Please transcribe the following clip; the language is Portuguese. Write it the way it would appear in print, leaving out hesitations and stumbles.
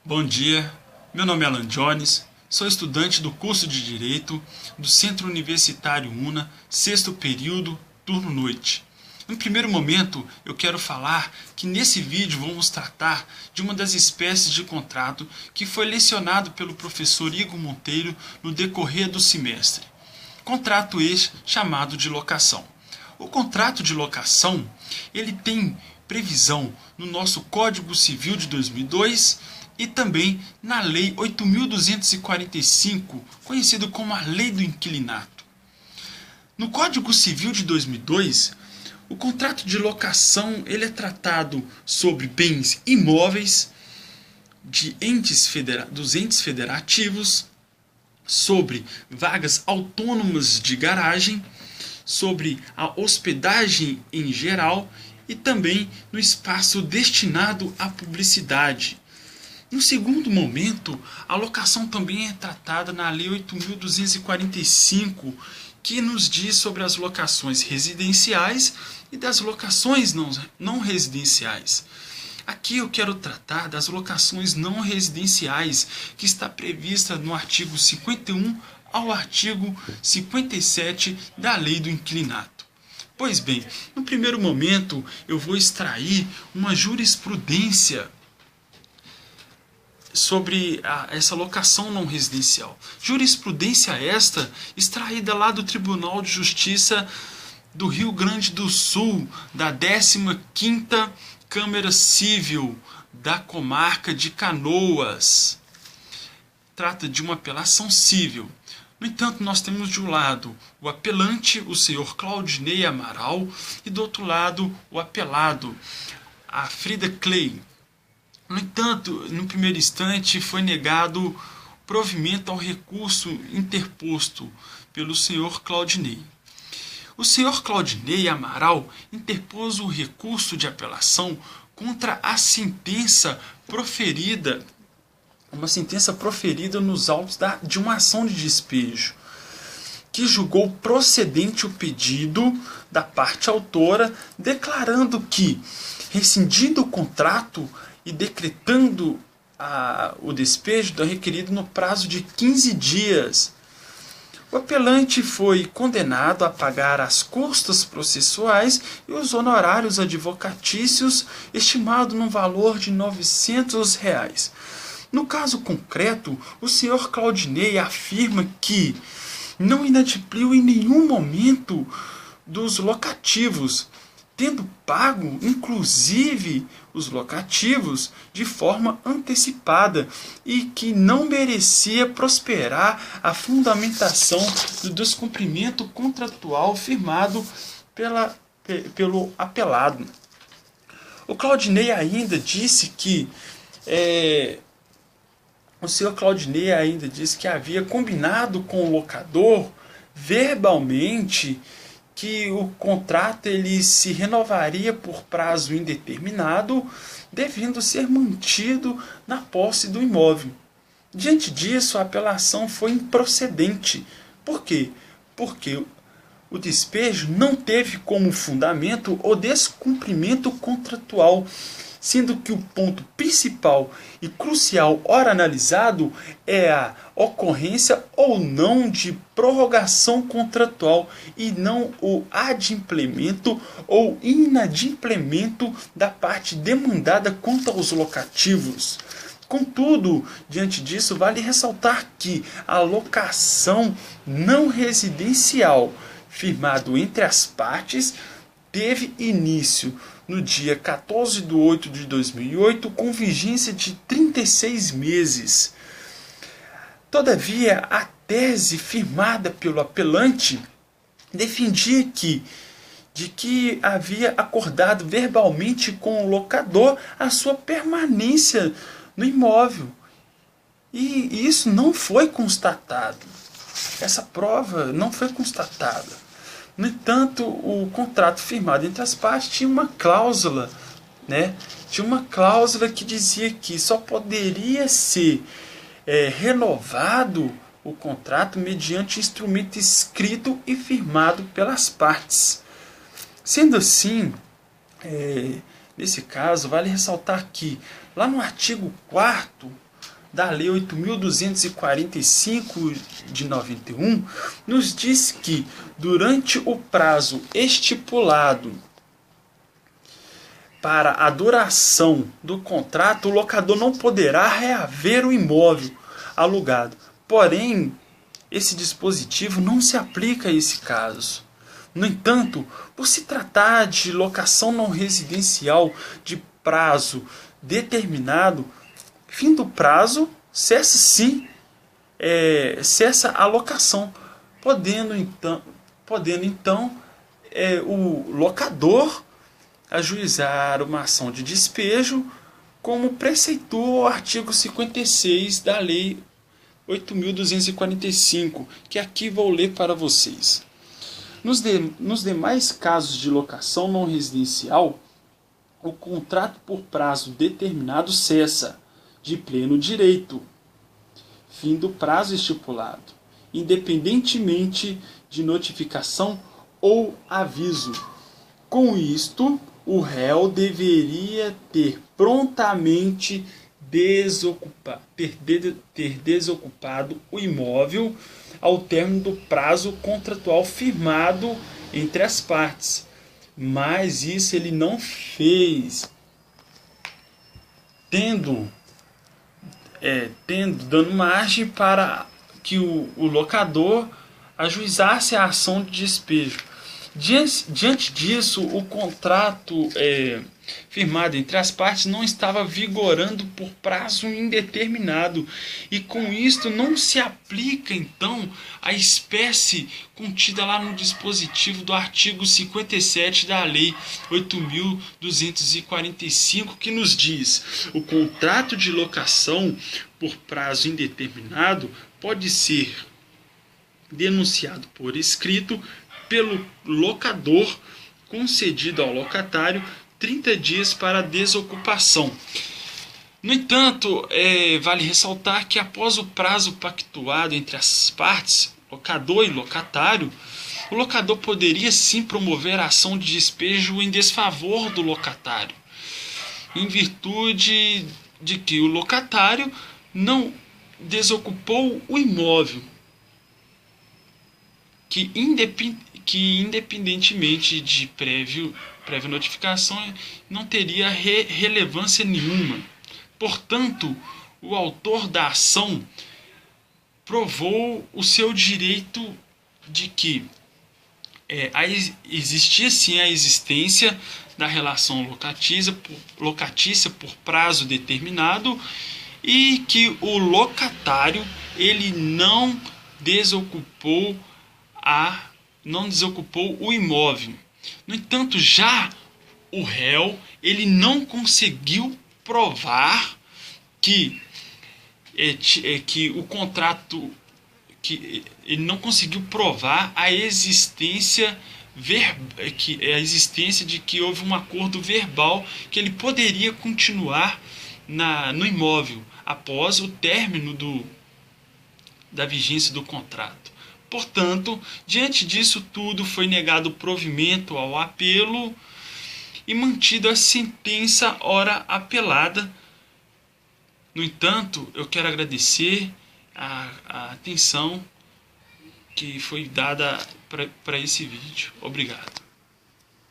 Bom dia, meu nome é Alan Jones, sou estudante do curso de Direito do Centro Universitário UNA, sexto período, turno noite. No primeiro momento, eu quero falar que nesse vídeo vamos tratar de uma das espécies de contrato que foi lecionado pelo professor Igor Monteiro no decorrer do semestre. Contrato este chamado de locação. O contrato de locação, ele tem previsão no nosso Código Civil de 2002 e também na Lei 8.245, conhecido como a Lei do Inquilinato. No Código Civil de 2002, o contrato de locação ele é tratado sobre bens imóveis dos entes federativos, sobre vagas autônomas de garagem, sobre a hospedagem em geral e também no espaço destinado à publicidade. No segundo momento, a locação também é tratada na Lei 8.245, que nos diz sobre as locações residenciais e das locações não residenciais. Aqui eu quero tratar das locações não residenciais, que está prevista no artigo 51 ao artigo 57 da Lei do Inquilinato. Pois bem, no primeiro momento eu vou extrair uma jurisprudência sobre essa locação não residencial. Jurisprudência esta extraída lá do Tribunal de Justiça do Rio Grande do Sul, da 15ª Câmara Civil da comarca de Canoas. Trata de uma apelação civil. No entanto, nós temos de um lado o apelante, o senhor Claudinei Amaral, e do outro lado o apelado, a Frida Clay. No entanto, no primeiro instante, foi negado provimento ao recurso interposto pelo senhor Claudinei. O senhor Claudinei Amaral interpôs o recurso de apelação contra a sentença proferida, uma sentença proferida nos autos de uma ação de despejo, que julgou procedente o pedido da parte autora, declarando que, rescindido o contrato e decretando o despejo requerido no prazo de 15 dias. O apelante foi condenado a pagar as custas processuais e os honorários advocatícios, estimado no valor de R$ 900. No caso concreto, o senhor Claudinei afirma que não inadimpliu em nenhum momento dos locativos, tendo pago, inclusive, os locativos de forma antecipada e que não merecia prosperar a fundamentação do descumprimento contratual firmado pelo apelado. O Claudinei ainda disse que o senhor Claudinei ainda disse que havia combinado com o locador verbalmente que o contrato ele se renovaria por prazo indeterminado, devendo ser mantido na posse do imóvel. Diante disso, a apelação foi improcedente. Por quê? Porque o despejo não teve como fundamento o descumprimento contratual, sendo que o ponto principal e crucial, ora analisado, é a ocorrência ou não de prorrogação contratual e não o adimplemento ou inadimplemento da parte demandada quanto aos locativos. Contudo, diante disso, vale ressaltar que a locação não residencial firmado entre as partes teve início no dia 14 de 8 de 2008, com vigência de 36 meses. Todavia, a tese firmada pelo apelante defendia que havia acordado verbalmente com o locador a sua permanência no imóvel. E isso não foi constatado. Essa prova não foi constatada. No entanto, o contrato firmado entre as partes tinha uma cláusula, Tinha uma cláusula que dizia que só poderia ser renovado o contrato mediante instrumento escrito e firmado pelas partes. Sendo assim, nesse caso, vale ressaltar que, lá no artigo 4º da Lei 8.245 de 91 nos diz que, durante o prazo estipulado para a duração do contrato, o locador não poderá reaver o imóvel alugado. Porém, esse dispositivo não se aplica a esse caso. No entanto, por se tratar de locação não residencial de prazo determinado, fim do prazo, cessa sim, cessa a locação, podendo então o locador ajuizar uma ação de despejo, como preceitua o artigo 56 da Lei 8.245, que aqui vou ler para vocês. Nos demais casos de locação não residencial, o contrato por prazo determinado cessa, de pleno direito, fim do prazo estipulado, independentemente de notificação ou aviso. Com isto, o réu deveria ter prontamente desocupado o imóvel ao término do prazo contratual firmado entre as partes. Mas isso ele não fez, dando margem para que o locador ajuizasse a ação de despejo. Diante disso, o contrato firmado entre as partes não estava vigorando por prazo indeterminado, e com isto não se aplica então a espécie contida lá no dispositivo do artigo 57 da Lei 8.245, que nos diz: o contrato de locação por prazo indeterminado pode ser denunciado por escrito pelo locador, concedido ao locatário 30 dias para desocupação. No entanto, vale ressaltar que após o prazo pactuado entre as partes, locador e locatário, o locador poderia sim promover a ação de despejo em desfavor do locatário, em virtude de que o locatário não desocupou o imóvel, que independentemente de prévia notificação não teria relevância nenhuma. Portanto, o autor da ação provou o seu direito de que existia sim a existência da relação locatícia por prazo determinado, e que o locatário ele não desocupou o imóvel. No entanto, já o réu ele não conseguiu provar que o contrato, que ele não conseguiu provar a existência de que houve um acordo verbal que ele poderia continuar no imóvel após o término da vigência do contrato. Portanto, diante disso tudo, foi negado o provimento ao apelo e mantida a sentença ora apelada. No entanto, eu quero agradecer a atenção que foi dada para esse vídeo. Obrigado.